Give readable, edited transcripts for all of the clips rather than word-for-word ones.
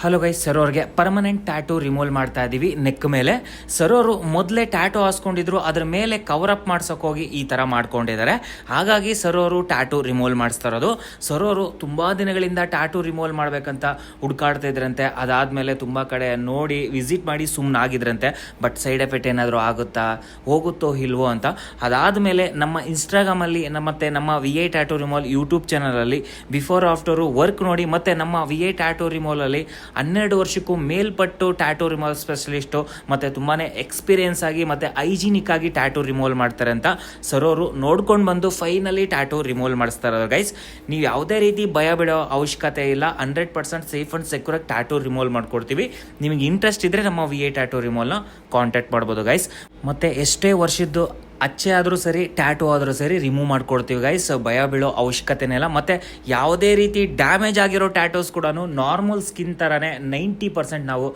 Hello guys, sir ಅವ್ರಿಗೆ permanent tattoo remove ಮಾಡ್ತಾ ಇದ್ದೀವಿ ನೆಕ್ ಮೇಲೆ. ಸರ್ ಅವರು ಮೊದಲೇ ಟ್ಯಾಟೂ ಹಾಸ್ಕೊಂಡಿದ್ರು, ಅದ್ರ ಮೇಲೆ ಕವರ್ ಅಪ್ ಮಾಡ್ಸೋಕೆ ಹೋಗಿ ಈ ಥರ ಮಾಡ್ಕೊಂಡಿದ್ದಾರೆ. ಹಾಗಾಗಿ ಸರ್ ಅವರು ಟ್ಯಾಟೂ ರಿಮೂವ್ ಮಾಡಿಸ್ತಾ ಇರೋದು. ಸರ್ ಅವರು ತುಂಬ ದಿನಗಳಿಂದ ಟ್ಯಾಟೂ ರಿಮೂವ್ ಮಾಡಬೇಕಂತ ಹುಡ್ಕಾಡ್ತಾ ಇದ್ರಂತೆ. ಅದಾದಮೇಲೆ ತುಂಬ ಕಡೆ ನೋಡಿ ವಿಸಿಟ್ ಮಾಡಿ ಸುಮ್ಮನೆ ಆಗಿದ್ರಂತೆ. ಬಟ್ ಸೈಡ್ ಎಫೆಕ್ಟ್ ಏನಾದರೂ ಆಗುತ್ತಾ, ಹೋಗುತ್ತೋ ಇಲ್ವೋ ಅಂತ. ಅದಾದಮೇಲೆ ನಮ್ಮ ಇನ್ಸ್ಟಾಗ್ರಾಮಲ್ಲಿ ಮತ್ತು ನಮ್ಮ VI ಟ್ಯಾಟೂ ರಿಮೂವ್ ಯೂಟ್ಯೂಬ್ ಚಾನಲಲ್ಲಿ ಬಿಫೋರ್ ಆಫ್ಟರು ವರ್ಕ್ ನೋಡಿ, ಮತ್ತು ನಮ್ಮ VI ಟ್ಯಾಟೂ ರಿಮೂವಲ್ಲಿ 12 ವರ್ಷಕ್ಕೂ ಮೇಲ್ಪಟ್ಟು ಟ್ಯಾಟೂ ರಿಮೂವಲ್ ಸ್ಪೆಷಲಿಸ್ಟು ಮತ್ತು ತುಂಬಾ ಎಕ್ಸ್ಪೀರಿಯನ್ಸ್ ಆಗಿ ಮತ್ತು ಹೈಜಿನಿಕ್ ಆಗಿ ಟ್ಯಾಟೂ ರಿಮೂವಲ್ ಮಾಡ್ತಾರೆ ಅಂತ ಸರ್ ಅವರು ನೋಡ್ಕೊಂಡು ಬಂದು ಫೈನಲಿ ಟ್ಯಾಟೂ ರಿಮೂವಲ್ ಮಾಡಿಸ್ತಾರೆ. ಗೈಸ್, ನೀವು ಯಾವುದೇ ರೀತಿ ಭಯ ಬಿಡೋ ಅವಶ್ಯಕತೆ ಇಲ್ಲ. 100% ಸೇಫ್ ಆ್ಯಂಡ್ ಸೆಕ್ಯೂರಾಗಿ ಟ್ಯಾಟೂ ರಿಮೂವಲ್ ಮಾಡ್ಕೊಡ್ತೀವಿ. ನಿಮಗೆ ಇಂಟ್ರೆಸ್ಟ್ ಇದ್ದರೆ ನಮ್ಮ VI ಟ್ಯಾಟೂ ರಿಮೂವಲ್ನ ಕಾಂಟ್ಯಾಕ್ಟ್ ಮಾಡ್ಬೋದು ಗೈಸ್. ಮತ್ತು ಎಷ್ಟೇ ವರ್ಷದ್ದು ಅಚ್ಚೆ ಆದರೂ ಸರಿ, ಟ್ಯಾಟೂ ಆದರೂ ಸರಿ ರಿಮೂವ್ ಮಾಡ್ಕೊಡ್ತೀವಿ ಗೈಸ್. ಭಯ ಬೀಳೋ ಅವಶ್ಯಕತೆನೇ ಇಲ್ಲ. ಮತ್ತು ಯಾವುದೇ ರೀತಿ ಡ್ಯಾಮೇಜ್ ಆಗಿರೋ ಟ್ಯಾಟೂಸ್ ಕೂಡ ನಾರ್ಮಲ್ ಸ್ಕಿನ್ ಥರನೇ 90% ನಾವು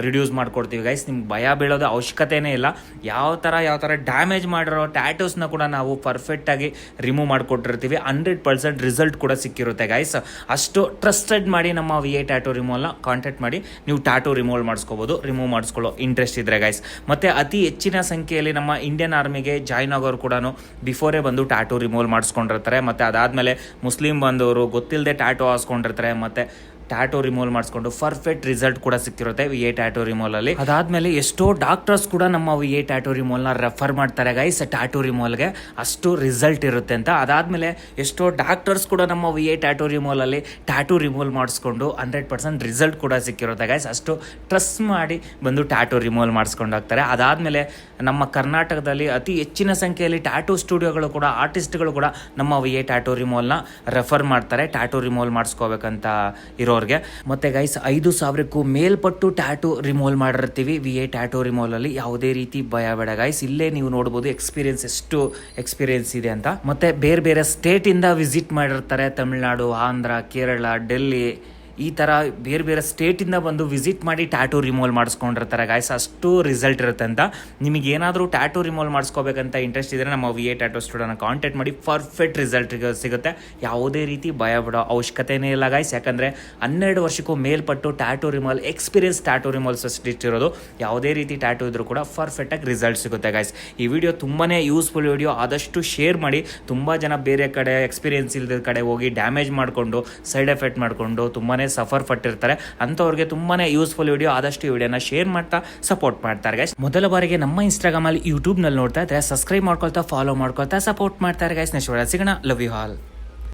ರಿಡ್ಯೂಸ್ ಮಾಡ್ಕೊಡ್ತೀವಿ ಗೈಸ್. ನಿಮ್ಗೆ ಭಯ ಬೀಳೋದು ಅವಶ್ಯಕತೆನೇ ಇಲ್ಲ. ಯಾವ ಥರ ಡ್ಯಾಮೇಜ್ ಮಾಡಿರೋ ಟ್ಯಾಟೂಸ್ನ ಕೂಡ ನಾವು ಪರ್ಫೆಕ್ಟಾಗಿ ರಿಮೂವ್ ಮಾಡಿಕೊಟ್ಟಿರ್ತೀವಿ. 100% ರಿಸಲ್ಟ್ ಕೂಡ ಸಿಕ್ಕಿರುತ್ತೆ ಗೈಸ್. ಅಷ್ಟು ಟ್ರಸ್ಟೆಡ್ ಮಾಡಿ ನಮ್ಮ VI ಟ್ಯಾಟೂ ರಿಮೂವಲ್ನ ಕಾಂಟ್ಯಾಕ್ಟ್ ಮಾಡಿ ನೀವು ಟ್ಯಾಟೂ ರಿಮೂವ್ ಮಾಡಿಸ್ಕೋಬೋದು, ರಿಮೂವ್ ಮಾಡಿಸ್ಕೊಳ್ಳೋ ಇಂಟ್ರೆಸ್ಟ್ ಇದ್ದರೆ ಗೈಸ್. ಮತ್ತು ಅತಿ ಹೆಚ್ಚಿನ ಸಂಖ್ಯೆಯಲ್ಲಿ ನಮ್ಮ ಇಂಡಿಯನ್ ಆರ್ಮಿಗೆ ಜಾಯ್ನ್ ಆಗೋರು ಕೂಡ ಬಿಫೋರೇ ಬಂದು ಟ್ಯಾಟೂ ರಿಮೂವ್ ಮಾಡಿಸ್ಕೊಂಡಿರ್ತಾರೆ. ಮತ್ತು ಅದಾದಮೇಲೆ ಮುಸ್ಲಿಂ ಬಂದವರು ಗೊತ್ತಿಲ್ಲದೆ ಟ್ಯಾಟೂ ಹಾಸ್ಕೊಂಡಿರ್ತಾರೆ. ಮತ್ತು ಟ್ಯಾಟೂ ರಿಮೂವ್ ಮಾಡಿಸ್ಕೊಂಡು ಪರ್ಫೆಕ್ಟ್ ರಿಸಲ್ಟ್ ಕೂಡ ಸಿಕ್ಕಿರುತ್ತೆ VI ಟ್ಯಾಟೂ ರಿಮೂವಲ್ಲಿ. ಅದಾದಮೇಲೆ ಎಷ್ಟೋ ಡಾಕ್ಟರ್ಸ್ ಕೂಡ ನಮ್ಮ VI ಟ್ಯಾಟೂ ರಿಮೂವಲ್ನ ರೆಫರ್ ಮಾಡ್ತಾರೆ ಗೈಸ್ ಟ್ಯಾಟೂ ರಿಮೂವಲ್ಗೆ, ಅಷ್ಟು ರಿಸಲ್ಟ್ ಇರುತ್ತೆ ಅಂತ. ಅದಾದಮೇಲೆ ಎಷ್ಟೋ ಡಾಕ್ಟರ್ಸ್ ಕೂಡ ನಮ್ಮ VI ಟ್ಯಾಟೂ ರಿಮೂವಲಲ್ಲಿ ಟ್ಯಾಟೂ ರಿಮೂವ್ ಮಾಡಿಸ್ಕೊಂಡು 100% ರಿಸಲ್ಟ್ ಕೂಡ ಸಿಕ್ಕಿರುತ್ತೆ ಗೈಸ್. ಅಷ್ಟು ಟ್ರಸ್ಟ್ ಮಾಡಿ ಬಂದು ಟ್ಯಾಟೂ ರಿಮೂವ್ ಮಾಡಿಸ್ಕೊಂಡು ಹೋಗ್ತಾರೆ. ಅದಾದಮೇಲೆ ನಮ್ಮ ಕರ್ನಾಟಕದಲ್ಲಿ ಅತಿ ಹೆಚ್ಚಿನ ಸಂಖ್ಯೆಯಲ್ಲಿ ಟ್ಯಾಟೂ ಸ್ಟುಡಿಯೋಗಳು ಕೂಡ, ಆರ್ಟಿಸ್ಟ್ಗಳು ಕೂಡ ನಮ್ಮ VI ಟ್ಯಾಟೂ ರಿಮೂವಲ್ನ ರೆಫರ್ ಮಾಡ್ತಾರೆ ಟ್ಯಾಟೂ ರಿಮೂವ್ ಮಾಡಿಸ್ಕೋಬೇಕಂತ ಇರೋರಿಗೆ. ಮತ್ತೆ ಗೈಸ್, 5,000ಕ್ಕೂ ಮೇಲ್ಪಟ್ಟು ಟ್ಯಾಟೂ ರಿಮೂವ್ ಮಾಡಿರ್ತೀವಿ VI ಟ್ಯಾಟೂ ರಿಮೂವಲಲ್ಲಿ. ಯಾವುದೇ ರೀತಿ ಭಯ ಬೇಡ ಗೈಸ್. ಇಲ್ಲೇ ನೀವು ನೋಡ್ಬೋದು ಎಷ್ಟು ಎಕ್ಸ್ಪೀರಿಯನ್ಸ್ ಇದೆ ಅಂತ. ಮತ್ತೆ ಬೇರೆ ಬೇರೆ ಸ್ಟೇಟಿಂದ ವಿಸಿಟ್ ಮಾಡಿರ್ತಾರೆ. ತಮಿಳ್ನಾಡು, ಆಂಧ್ರ, ಕೇರಳ, ಡೆಲ್ಲಿ, ಈ ಥರ ಬೇರೆ ಬೇರೆ ಸ್ಟೇಟಿಂದ ಬಂದು ವಿಸಿಟ್ ಮಾಡಿ ಟ್ಯಾಟೂ ರಿಮೂವ್ ಮಾಡಿಸ್ಕೊಂಡಿರ್ತಾರೆ ಗಾಯ್ಸ್. ಅಷ್ಟು ರಿಸಲ್ಟ್ ಇರುತ್ತೆ ಅಂತ. ನಿಮಗೆ ಏನಾದರೂ ಟ್ಯಾಟೂ ರಿಮೂವ್ ಮಾಡಿಸ್ಕೋಬೇಕಂತ ಇಂಟ್ರೆಸ್ಟ್ ಇದ್ದರೆ ನಮ್ಮ VI ಟ್ಯಾಟೂ ಸ್ಟುಡಿಯೋನ ಕಾಂಟ್ಯಾಕ್ಟ್ ಮಾಡಿ, ಪರ್ಫೆಕ್ಟ್ ರಿಸಲ್ಟ್ ಸಿಗುತ್ತೆ. ಯಾವುದೇ ರೀತಿ ಭಯ ಬಿಡೋ ಅವಶ್ಯಕತೆನೇ ಇಲ್ಲ ಗಾಯ್ಸ್. ಯಾಕಂದರೆ 12 ವರ್ಷಕ್ಕೂ ಮೇಲ್ಪಟ್ಟು tattoo removal experience tattoo removal specialist ಇರೋದು. ಯಾವುದೇ ರೀತಿ ಟ್ಯಾಟೂ ಇದ್ರೂ ಕೂಡ ಪರ್ಫೆಕ್ಟಾಗಿ ರಿಸಲ್ಟ್ ಸಿಗುತ್ತೆ ಗಾಯ್ಸ್. ಈ ವಿಡಿಯೋ ತುಂಬಾ ಯೂಸ್ಫುಲ್ ವಿಡಿಯೋ, ಆದಷ್ಟು ಶೇರ್ ಮಾಡಿ. ತುಂಬ ಜನ ಬೇರೆ ಕಡೆ ಎಕ್ಸ್ಪೀರಿಯನ್ಸ್ ಇಲ್ಲದ ಕಡೆ ಹೋಗಿ ಡ್ಯಾಮೇಜ್ ಮಾಡಿಕೊಂಡು ಸೈಡ್ ಎಫೆಕ್ಟ್ ಮಾಡಿಕೊಂಡು ತುಂಬಾ ಸಫರ್ ಪಟ್ಟಿರ್ತಾರೆ. ಅಂಥವ್ರಿಗೆ ತುಂಬಾ ಯೂಸ್ಫುಲ್ ವಿಡಿಯೋ. ಆದಷ್ಟು ವಿಡಿಯೋನ ಶೇರ್ ಮಾಡ್ತಾ ಸಪೋರ್ಟ್ ಮಾಡ್ತಾರೆ ಗೈಸ್. ಮೊದಲ ಬಾರಿಗೆ ನಮ್ಮ ಇನ್ಸ್ಟಾಗ್ರಾಮಲ್ಲಿ ಯೂಟ್ಯೂಬ್ನಲ್ಲಿ ನೋಡ್ತಾ ಇದ್ರೆ ಸಬ್ಸ್ಕ್ರೈಬ್ ಮಾಡ್ಕೊಳ್ತಾ, ಫಾಲೋ ಮಾಡ್ಕೊಳ್ತಾ ಸಪೋರ್ಟ್ ಮಾಡ್ತಾರೆ ಗೈಸ್. ನೆಕ್ಸ್ಟ್ ವಿಡಿಯೋ ಸಿಗೋಣ. Love you all.